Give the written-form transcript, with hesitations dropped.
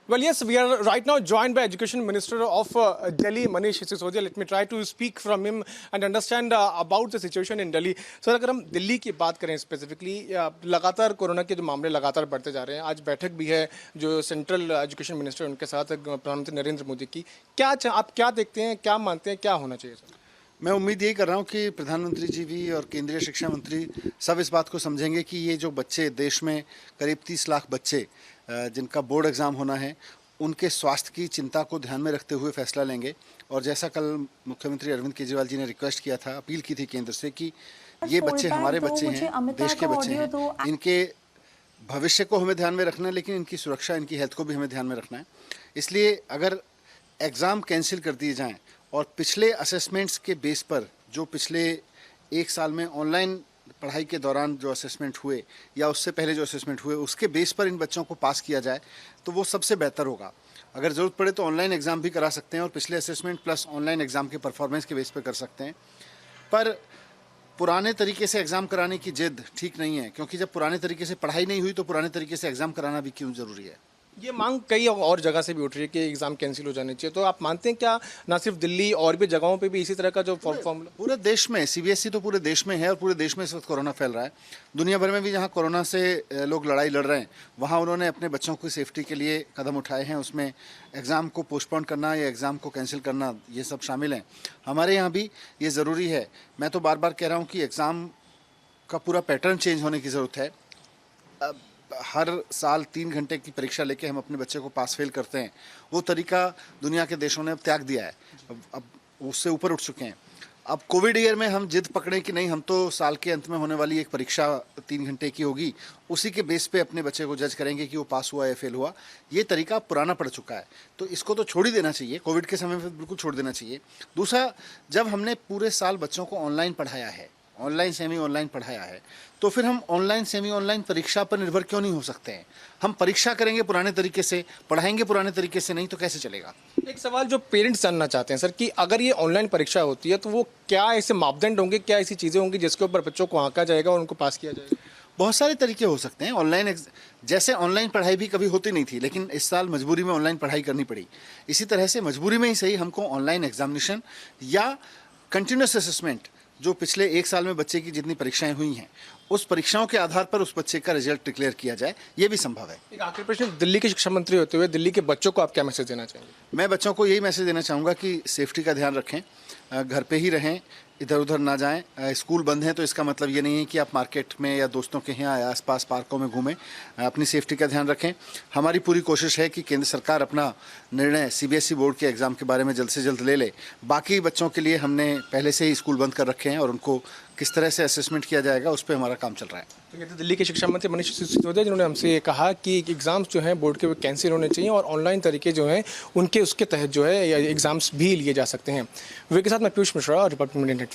Well, yes, we are right now joined by Education Minister of Delhi, Manish Sisodia. Let me try to speak from him and understand about the situation in Delhi. Sir, अगर हम दिल्ली की बात करें specifically, लगातार corona के जो मामले लगातार बढ़ते जा रहे हैं, आज बैठक भी है जो सेंट्रल एजुकेशन मिनिस्टर उनके साथ प्रधानमंत्री नरेंद्र मोदी की। आप क्या देखते हैं, क्या मानते हैं, क्या होना चाहिए सर? मैं उम्मीद यही कर रहा हूँ कि प्रधानमंत्री जी भी और केंद्रीय शिक्षा मंत्री सब इस बात को समझेंगे कि ये जो बच्चे देश में करीब 30 लाख बच्चे जिनका बोर्ड एग्ज़ाम होना है, उनके स्वास्थ्य की चिंता को ध्यान में रखते हुए फैसला लेंगे। और जैसा कल मुख्यमंत्री अरविंद केजरीवाल जी ने रिक्वेस्ट किया था, अपील की थी केंद्र से कि ये बच्चे हमारे बच्चे हैं, देश के बच्चे हैं, इनके भविष्य को हमें ध्यान में रखना है, लेकिन इनकी सुरक्षा, इनकी हेल्थ को भी हमें ध्यान में रखना है। इसलिए अगर एग्ज़ाम कैंसिल कर दिए जाएँ और पिछले असेसमेंट्स के बेस पर जो पिछले एक साल में ऑनलाइन पढ़ाई के दौरान जो असेसमेंट हुए या उससे पहले जो असेसमेंट हुए, उसके बेस पर इन बच्चों को पास किया जाए तो वो सबसे बेहतर होगा। अगर ज़रूरत पड़े तो ऑनलाइन एग्ज़ाम भी करा सकते हैं और पिछले असेसमेंट प्लस ऑनलाइन एग्ज़ाम के परफॉर्मेंस के बेस पर कर सकते हैं। पर पुराने तरीके से एग्ज़ाम कराने की जिद ठीक नहीं है, क्योंकि जब पुराने तरीके से पढ़ाई नहीं हुई तो पुराने तरीके से एग्ज़ाम कराना भी क्यों ज़रूरी है। ये मांग कई और जगह से भी उठ रही है कि एग्जाम कैंसिल हो जाने चाहिए, तो आप मानते हैं क्या ना सिर्फ दिल्ली और भी जगहों पे भी इसी तरह का जो फॉर्मूला पूरे देश में, सीबीएसई तो पूरे देश में है और पूरे देश में इस वक्त कोरोना फैल रहा है। दुनिया भर में भी जहां कोरोना से लोग लड़ाई लड़ रहे हैं, वहां उन्होंने अपने बच्चों की सेफ्टी के लिए कदम उठाए हैं। उसमें एग्ज़ाम को पोस्टपोन करना या एग्ज़ाम को कैंसिल करना, ये सब शामिल हैं। हमारे यहाँ भी ये ज़रूरी है। मैं तो बार बार कह रहा हूँ कि एग्ज़ाम का पूरा पैटर्न चेंज होने की ज़रूरत है। हर साल 3 घंटे की परीक्षा लेके हम अपने बच्चे को पास फेल करते हैं, वो तरीका दुनिया के देशों ने अब त्याग दिया है, अब उससे ऊपर उठ चुके हैं। अब कोविड ईयर में हम जिद पकड़ें कि नहीं, हम तो साल के अंत में होने वाली एक परीक्षा 3 घंटे की होगी, उसी के बेस पे अपने बच्चे को जज करेंगे कि वो पास हुआ या फेल हुआ। ये तरीका पुराना पड़ चुका है, तो इसको तो छोड़ ही देना चाहिए। कोविड के समय में बिल्कुल छोड़ देना चाहिए। दूसरा, जब हमने पूरे साल बच्चों को ऑनलाइन पढ़ाया है, ऑनलाइन सेमी ऑनलाइन पढ़ाया है, तो फिर हम ऑनलाइन सेमी ऑनलाइन परीक्षा पर निर्भर क्यों नहीं हो सकते हैं। हम परीक्षा करेंगे पुराने तरीके से, पढ़ाएंगे पुराने तरीके से, नहीं तो कैसे चलेगा। एक सवाल जो पेरेंट्स जानना चाहते हैं सर कि अगर ये ऑनलाइन परीक्षा होती है तो वो क्या ऐसे मापदंड होंगे, क्या ऐसी चीज़ें होंगी जिसके ऊपर बच्चों को आंका जाएगा और उनको पास किया जाएगा? बहुत सारे तरीके हो सकते हैं। ऑनलाइन जैसे ऑनलाइन पढ़ाई भी कभी होती नहीं थी, लेकिन इस साल मजबूरी में ऑनलाइन पढ़ाई करनी पड़ी। इसी तरह से मजबूरी में ही सही हमको ऑनलाइन एग्जामिनेशन या कंटिन्यूस असेसमेंट, जो पिछले एक साल में बच्चे की जितनी परीक्षाएं हुई हैं, उस परीक्षाओं के आधार पर उस बच्चे का रिजल्ट डिक्लेयर किया जाए, ये भी संभव है। एक आखिरी प्रश्न, दिल्ली के शिक्षा मंत्री होते हुए दिल्ली के बच्चों को आप क्या मैसेज देना चाहेंगे? मैं बच्चों को यही मैसेज देना चाहूँगा कि सेफ्टी का ध्यान रखें, घर पे ही रहें, इधर उधर ना जाएं। स्कूल बंद हैं तो इसका मतलब ये नहीं है कि आप मार्केट में या दोस्तों के यहाँ या आसपास पार्कों में घूमें। अपनी सेफ्टी का ध्यान रखें। हमारी पूरी कोशिश है कि केंद्र सरकार अपना निर्णय सीबीएसई बोर्ड के एग्ज़ाम के बारे में जल्द से जल्द ले ले। बाकी बच्चों के लिए हमने पहले से ही स्कूल बंद कर रखे हैं और उनको किस तरह से असेसमेंट किया जाएगा उस पर हमारा काम चल रहा है। तो ये तो दिल्ली के शिक्षा मंत्री मनीष सिसोदिया जिन्होंने हमसे ये कहा कि एग्ज़ाम्स जो हैं बोर्ड के वो कैंसिल होने चाहिए और ऑनलाइन तरीके जो हैं उनके उसके तहत जो है एग्ज़ाम्स भी लिए जा सकते हैं। वे के साथ मैं Piyush Mishra, Republic media network.